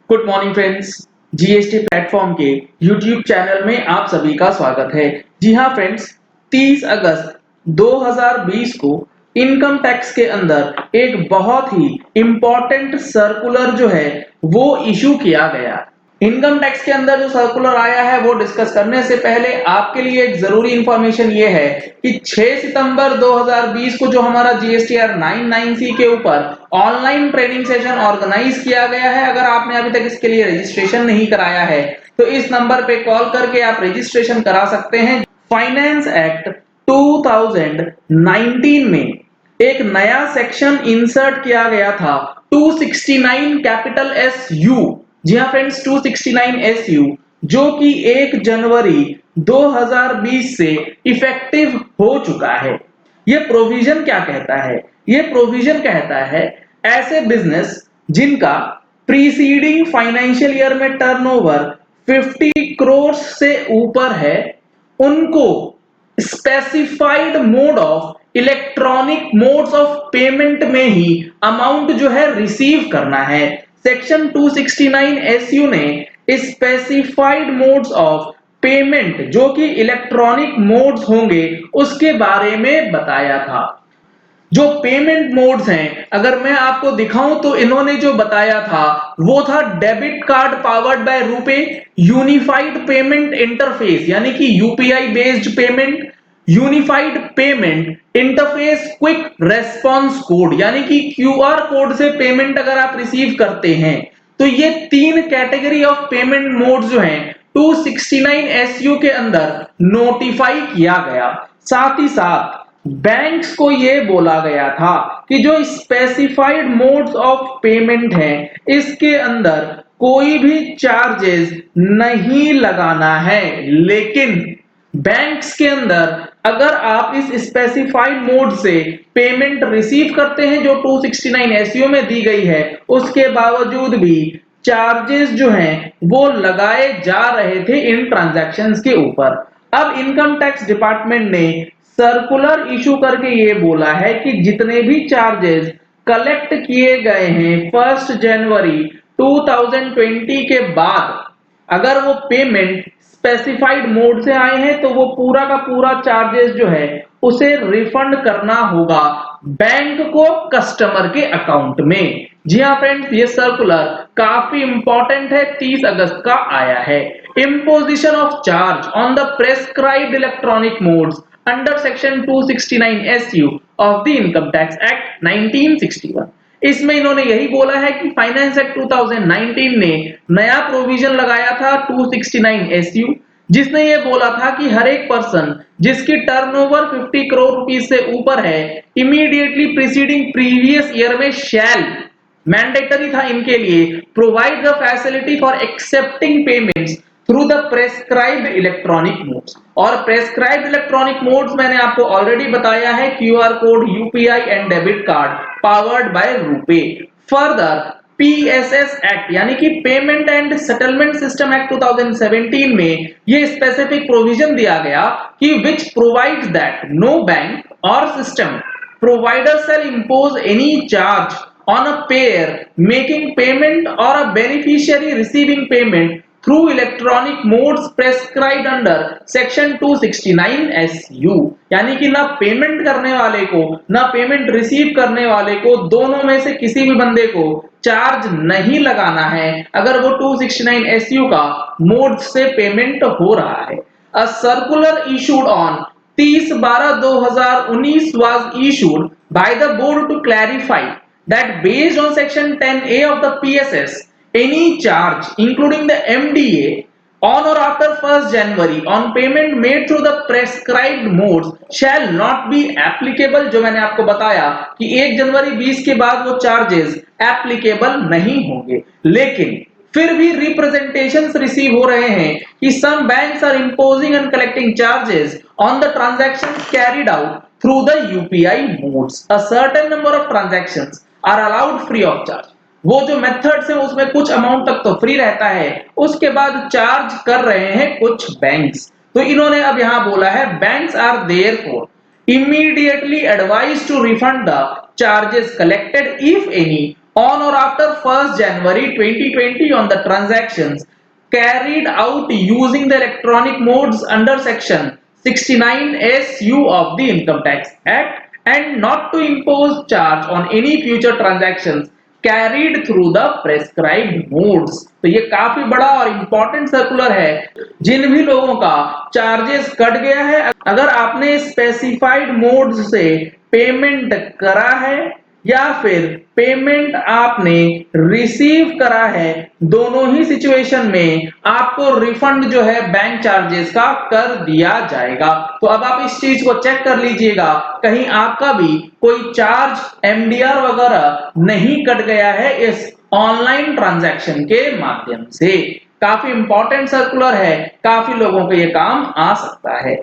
Good morning friends. GST platform के YouTube channel में आप सभी का स्वागत है। जी हाँ फ्रेंड्स, 30 अगस्त 2020 को इनकम टैक्स के अंदर एक बहुत ही इम्पोर्टेंट सर्कुलर जो है वो इशू किया गया। इनकम टैक्स के अंदर जो सर्कुलर आया है वो डिस्कस करने से पहले आपके लिए एक जरूरी इंफॉर्मेशन ये है कि 6 सितंबर 2020 को जो हमारा जीएसटीआर 99C के ऊपर ऑनलाइन ट्रेनिंग सेशन ऑर्गेनाइज किया गया है, अगर आपने अभी तक इसके लिए रजिस्ट्रेशन नहीं कराया है तो इस नंबर पे कॉल करके आप रजिस्ट्रेशन करा सकते हैं। फाइनेंस एक्ट 2019 में एक नया सेक्शन इंसर्ट किया गया था 269 कैपिटल एस यू। जी हाँ फ्रेंड्स, 269 SU जो कि 1 जनवरी 2020 से इफेक्टिव हो चुका है। ये प्रोविजन क्या कहता है? ये प्रोविजन कहता है ऐसे बिजनेस जिनका प्रीसीडिंग फाइनेंशियल ईयर में टर्नओवर 50 करोड़ से ऊपर है, उनको specified mode of electronic modes of payment में ही अमाउंट जो है रिसीव करना है। सेक्शन 269 SU ने स्पेसिफाइड मोड्स ऑफ पेमेंट जो कि इलेक्ट्रॉनिक मोड्स होंगे उसके बारे में बताया था। जो पेमेंट मोड्स हैं अगर मैं आपको दिखाऊं तो इन्होंने जो बताया था वो था debit card powered by RuPay, unified payment interface यानी कि UPI based payment, unified payment interface quick response code यानी कि क्यूआर कोड से पेमेंट अगर आप रिसीव करते हैं तो ये 3 कैटेगरी ऑफ पेमेंट मोड जो हैं 269 SU के अंदर नोटिफाई किया गया। साथ ही साथ बैंक्स को यह बोला गया था कि जो स्पेसिफाइड मोड्स ऑफ पेमेंट है इसके अंदर कोई भी चार्जेस नहीं लगाना है, लेकिन बैंक्स के अंदर अगर आप इस स्पेसिफाइड मोड से पेमेंट रिसीव करते हैं जो 269 SU में दी गई है, उसके बावजूद भी चार्जेस जो हैं वो लगाए जा रहे थे इन ट्रांजैक्शंस के ऊपर। अब इनकम टैक्स डिपार्टमेंट ने सर्कुलर इशू करके ये बोला है कि जितने भी चार्जेस कलेक्ट किए गए हैं 1 जनवरी 2020 के बाद अगर वो पेमेंट स्पेसिफाइड मोड से आए हैं तो वो पूरा का पूरा चार्जेस जो है उसे रिफंड करना होगा बैंक को कस्टमर के अकाउंट में। जी हाँ फ्रेंड्स, ये सर्कुलर काफी इंपॉर्टेंट है, 30 अगस्त का आया है। Imposition of charge on the prescribed electronic modes under section 269 SU of the income tax act 1961। इसमें इन्होंने यही बोला है कि फाइनेंस एक्ट 2019 ने नया प्रोविजन लगाया था 269 SU, जिसने ये बोला था कि हर एक पर्सन जिसकी टर्नओवर 50 करोड़ रुपीस से ऊपर है इमीडिएटली प्रीसीडिंग प्रीवियस ईयर में शैल मैंडेटरी था इनके लिए provide the facility for accepting payments through the prescribed electronic modes. और प्रेस्क्राइब्ड इलेक्ट्रॉनिक मोड्स मैंने आपको ऑलरेडी बताया है QR code, UPI and debit card powered by RuPay. Further PSS act यानी कि payment and settlement system act 2017 में ये specific provision दिया गया कि which provides that no bank or system provider shall impose any charge on a payer making payment or a beneficiary receiving payment through electronic modes prescribed under section 269 SU। यानी कि ना payment करने वाले को ना पेमेंट रिसीव करने वाले को दोनों में से किसी भी बंदे को चार्ज नहीं लगाना है अगर वो 269 SU का मोड से पेमेंट हो रहा है। A circular issued on 30/12/2019 was issued by the board to clarify that based on section 10A of the PSS, any charge including the MDA on or after 1st January on payment made through the prescribed modes shall not be applicable। जो मैंने आपको बताया कि 1 जनवरी 20 के बाद वो charges applicable नहीं होंगे, लेकिन फिर भी रिप्रेजेंटेशंस रिसीव हो रहे हैं कि some banks are imposing and collecting charges on the transactions carried out through the UPI modes। A certain number of transactions are allowed free of charge। वो जो मेथड्स हैं उसमें कुछ अमाउंट तक तो फ्री रहता है, उसके बाद चार्ज कर रहे हैं कुछ बैंक्स। तो इन्होंने अब यहां बोला है banks are therefore immediately advised to refund the charges collected if any on or after 1st January 2020 on the transactions carried out using the electronic modes under section 69 SU of the Income Tax Act and not to impose charge on any future transactions carried through the prescribed modes। तो ये काफी बड़ा और important circular है। जिन भी लोगों का charges cut गया है, अगर आपने स्पेसिफाइड मोड्स से पेमेंट करा है या फिर पेमेंट आपने रिसीव करा है, दोनों ही सिचुएशन में आपको रिफंड जो है बैंक चार्जेस का कर दिया जाएगा। तो अब आप इस चीज को चेक कर लीजिएगा, कहीं आपका भी कोई चार्ज एमडीआर वगैरह नहीं कट गया है इस ऑनलाइन ट्रांजैक्शन के माध्यम से। काफी इंपॉर्टेंट सर्कुलर है, काफी लोगों को ये काम आ सकता है।